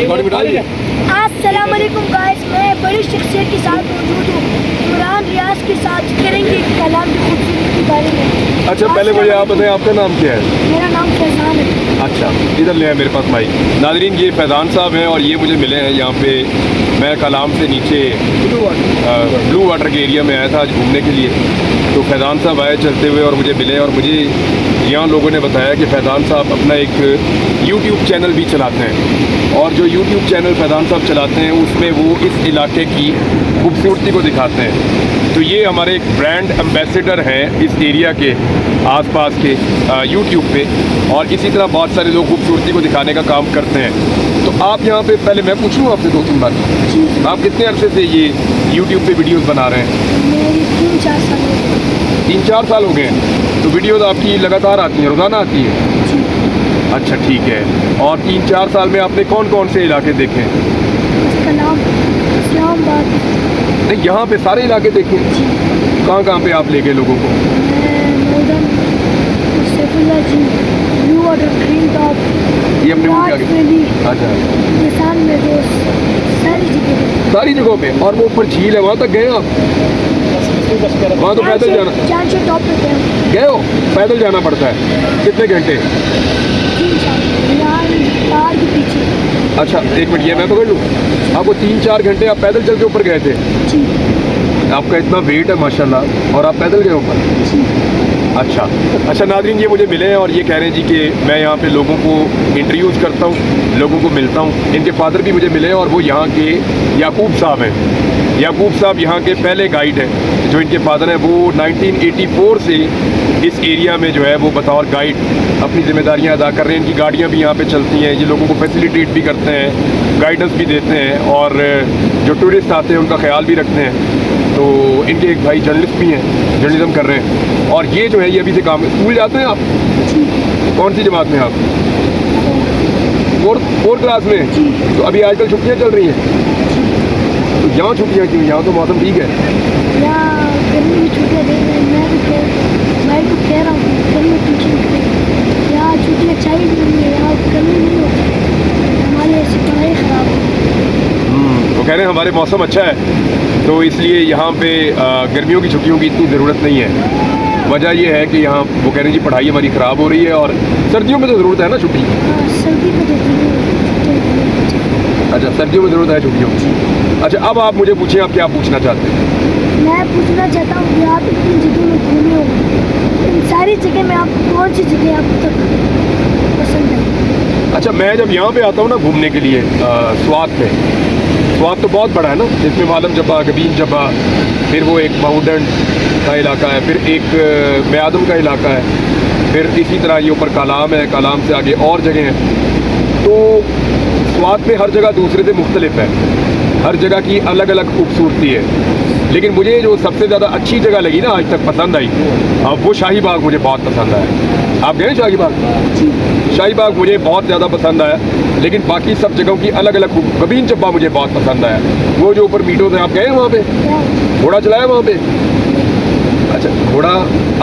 अस्सलाम वालेकुम गाइस, मैं बड़ी शख्सियत के साथ मौजूद हूँ। इमरान रियाज के साथ करेंगे कलाम की खूबसूरती के बारे में। अच्छा, पहले मुझे आप बताएं आपका नाम क्या है? मेरा नाम फैजान है। अच्छा, इधर ले आए मेरे पास माइक। नाज़रीन, ये फैज़ान साहब हैं और ये मुझे मिले हैं यहाँ पे। मैं कलाम से नीचे ब्लू वाटर के एरिया में आया था आज घूमने के लिए। तो फैज़ान साहब आए चलते हुए और मुझे मिले, और मुझे यहाँ लोगों ने बताया कि फैज़ान साहब अपना एक यूट्यूब चैनल भी चलाते हैं, और जो यूट्यूब चैनल फैज़ान साहब चलाते हैं उसमें वो इस इलाके की खूबसूरती को दिखाते हैं। तो ये हमारे एक ब्रांड एम्बेसडर हैं इस एरिया के आसपास के यूट्यूब पे, और इसी तरह बहुत सारे लोग खूबसूरती को दिखाने का काम करते हैं। तो आप यहाँ पे, पहले मैं पूछूँ आपसे 2-3 बात, आप कितने अरसे से ये यूट्यूब पे वीडियोस बना रहे हैं? मेरी 3-4 साल हो गए। 3-4 साल हो गए हैं। तो वीडियोस आपकी लगातार आती हैं, रोज़ाना आती है? अच्छा, ठीक है। और 3-4 साल में आपने कौन कौन से इलाके देखे हैं? कलाम, इस्लामाबाद। नहीं, यहाँ पे सारे इलाके देखे हैं। कहाँ कहाँ पे आप ले गए लोगों को? मॉडर्न, सैफुल्ला जी, ब्लू वाटर, ग्रीन टॉप, ये अपने मुंह के आगे। अच्छा, निशान में दोस्त, सारी जगह। सारी जगहों पे। और वो ऊपर झील है, वहाँ तक गए आप? वहाँ तो पैदल जाना, जान से टॉप पे गए हो? पैदल जाना पड़ता है कितने घंटे? 3-4 पहाड़ के पीछे। अच्छा, एक मिनट, ये मैं पकड़ लूँ। आप वो 3-4 घंटे आप पैदल चल के ऊपर गए थे? जी। आपका इतना वेट है माशाल्लाह, और आप पैदल गए ऊपर? अच्छा अच्छा। नाज़रीन, ये मुझे मिले हैं और ये कह रहे हैं जी कि मैं यहाँ पे लोगों को इंट्रोड्यूस करता हूँ, लोगों को मिलता हूँ। इनके फादर भी मुझे मिले हैं और वो यहाँ के याकूब साहब हैं। याकूब साहब यहाँ के पहले गाइड हैं। जो इनके फादर हैं वो 1984 से इस एरिया में जो है वो बतौर गाइड अपनी ज़िम्मेदारियाँ अदा कर रहे हैं। इनकी गाड़ियाँ भी यहाँ पे चलती हैं, ये लोगों को फैसिलिटेट भी करते हैं, गाइडेंस भी देते हैं, और जो टूरिस्ट आते हैं उनका ख्याल भी रखते हैं। तो इनके एक भाई जर्नलिस्ट भी हैं, जर्नलिज्म कर रहे हैं। और ये जो है ये अभी से काम, स्कूल जाते हैं आप? कौन सी जमात में आप? 4th क्लास में? तो अभी आजकल छुट्टियाँ चल रही हैं, तो यहाँ छुट्टियाँ क्यों? यहाँ तो मौसम ठीक है। यहाँ गर्मी की छुट्टियाँ दे रहे हैं। मैं तो कह रहा हूँ गर्मी ट्यूशन यहाँ छुट्टियाँ चाहिए नहीं है, यहाँ गर्मी नहीं होती, हमारे ऐसी पढ़ाई ख़राब है। वो कह रहे हैं हमारे मौसम अच्छा है, तो इसलिए यहाँ पे गर्मियों की छुट्टियों की इतनी ज़रूरत नहीं है। वजह ये है कि यहाँ वो कह रहे हैं जी पढ़ाई हमारी ख़राब हो रही है, और सर्दियों में तो ज़रूरत है ना छुट्टी? सर्दी में तो अच्छा, सर्दियों में ज़रूरत है छुट्टियों की। अच्छा, अब आप मुझे पूछें, आप क्या पूछना चाहते हैं? मैं पूछना चाहता हूँ कि आप इतनी जगह में घूमे हो, इन सारी जगह में आपको कौन सी जगह आपको तक पसंद है? अच्छा, मैं जब यहाँ पे आता हूँ ना घूमने के लिए स्वात में, स्वात तो बहुत बड़ा है ना, इसमें मालम जब्बा, गबीन जब्बा, फिर वो एक माउंटेन का इलाका है, फिर एक म्यादम का इलाका है, फिर इसी तरह ये ऊपर कालाम है, कालाम से आगे और जगह हैं। तो स्वात में हर जगह दूसरे से मुख्तलिफ है, हर जगह की अलग अलग खूबसूरती है। लेकिन मुझे जो सबसे ज़्यादा अच्छी जगह लगी ना, आज तक पसंद आई, वो शाही बाग मुझे बहुत पसंद आया। आप गए शाही बाग? शाही बाग मुझे बहुत ज़्यादा पसंद आया, लेकिन बाकी सब जगहों की अलग अलग गबीन चब्बा मुझे बहुत पसंद आया। वो जो ऊपर मीटों से, आप गए वहाँ पे? घोड़ा चलाया वहाँ पे? अच्छा, घोड़ा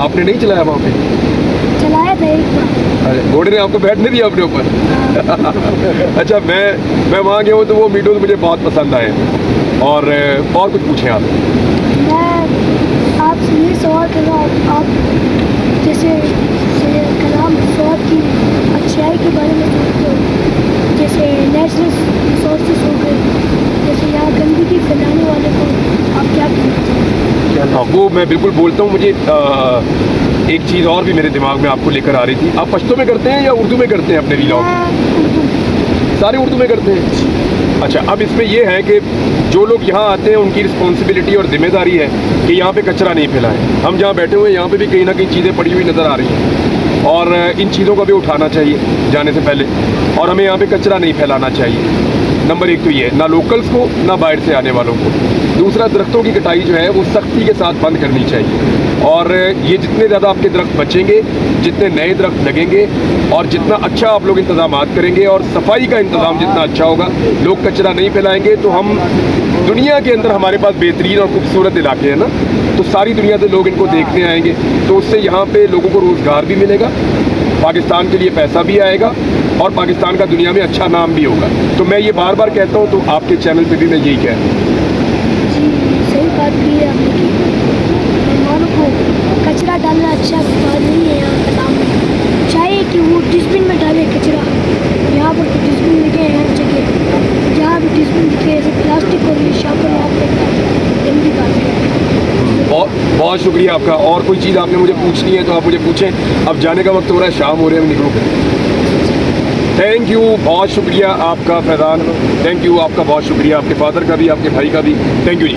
आपने नहीं चलाया वहाँ पे? चलाया था एक बार। अरे, घोड़े ने आपको बैठने दिया अपने ऊपर? अच्छा, मैं वहाँ गया हूँ तो वो मीटों मुझे बहुत पसंद आए। और कुछ पूछें आप? मैं आपसे ये सवाल कर रहा हूँ, आप जैसे कलाम स्वात की अच्छाई के बारे में सोचते हो, जैसे नेचुरल रिसोर्सेज हो गए, जैसे यहाँ गंदगी फैलाने वाले को आप क्या कहना चाहते हैं? वो मैं बिल्कुल बोलता हूँ। मुझे एक चीज़ और भी मेरे दिमाग में आपको लेकर आ रही थी। आप पश्तो में करते हैं या उर्दू में करते हैं अपने व्लॉग? सारे उर्दू में करते हैं। अच्छा, अब इसमें यह है कि जो लोग यहाँ आते हैं उनकी रिस्पॉन्सिबिलिटी और जिम्मेदारी है कि यहाँ पे कचरा नहीं फैलाएं। हम जहाँ बैठे हुए हैं यहाँ पे भी कहीं ना कहीं चीज़ें पड़ी हुई नज़र आ रही हैं, और इन चीज़ों का भी उठाना चाहिए जाने से पहले, और हमें यहाँ पे कचरा नहीं फैलाना चाहिए। नंबर 1 तो ये है, ना लोकल्स को ना बाहर से आने वालों को। दूसरा, दरख्तों की कटाई जो है वो सख्ती के साथ बंद करनी चाहिए, और ये जितने ज़्यादा आपके दरख्त बचेंगे, जितने नए दरख्त लगेंगे, और जितना अच्छा आप लोग इंतज़ाम करेंगे और सफाई का इंतज़ाम जितना अच्छा होगा, लोग कचरा नहीं फैलाएंगे, तो हम दुनिया के अंदर, हमारे पास बेहतरीन और खूबसूरत इलाके हैं ना, तो सारी दुनिया से लोग इनको देखने आएंगे, तो उससे यहाँ पे लोगों को रोज़गार भी मिलेगा, पाकिस्तान के लिए पैसा भी आएगा और पाकिस्तान का दुनिया में अच्छा नाम भी होगा। तो मैं ये बार बार कहता हूँ, तो आपके चैनल पे भी मैं यही कह रहा हूँ। जी सही बात की है आपने कि मेहमानों को कचरा डालना अच्छा बात नहीं है। यहाँ कलाम में चाहिए कि वो डस्टबिन में डाले कचरा। यहाँ पर तो डस्टबिन लगे हैं हर जगह, जहाँ भी डस्टबिन दिखे ऐसे प्लास्टिक और ये शापर वहाँ पे गंदी बात है। बहुत बहुत शुक्रिया आपका। और कोई चीज़ आपने मुझे पूछनी है तो आप मुझे पूछें। अब जाने का वक्त हो रहा है, शाम हो रही है, मैं निकलूँ। थैंक यू, बहुत शुक्रिया आपका फैज़ान। थैंक यू आपका, बहुत शुक्रिया आपके फादर का भी, आपके भाई का भी। Thank you ji.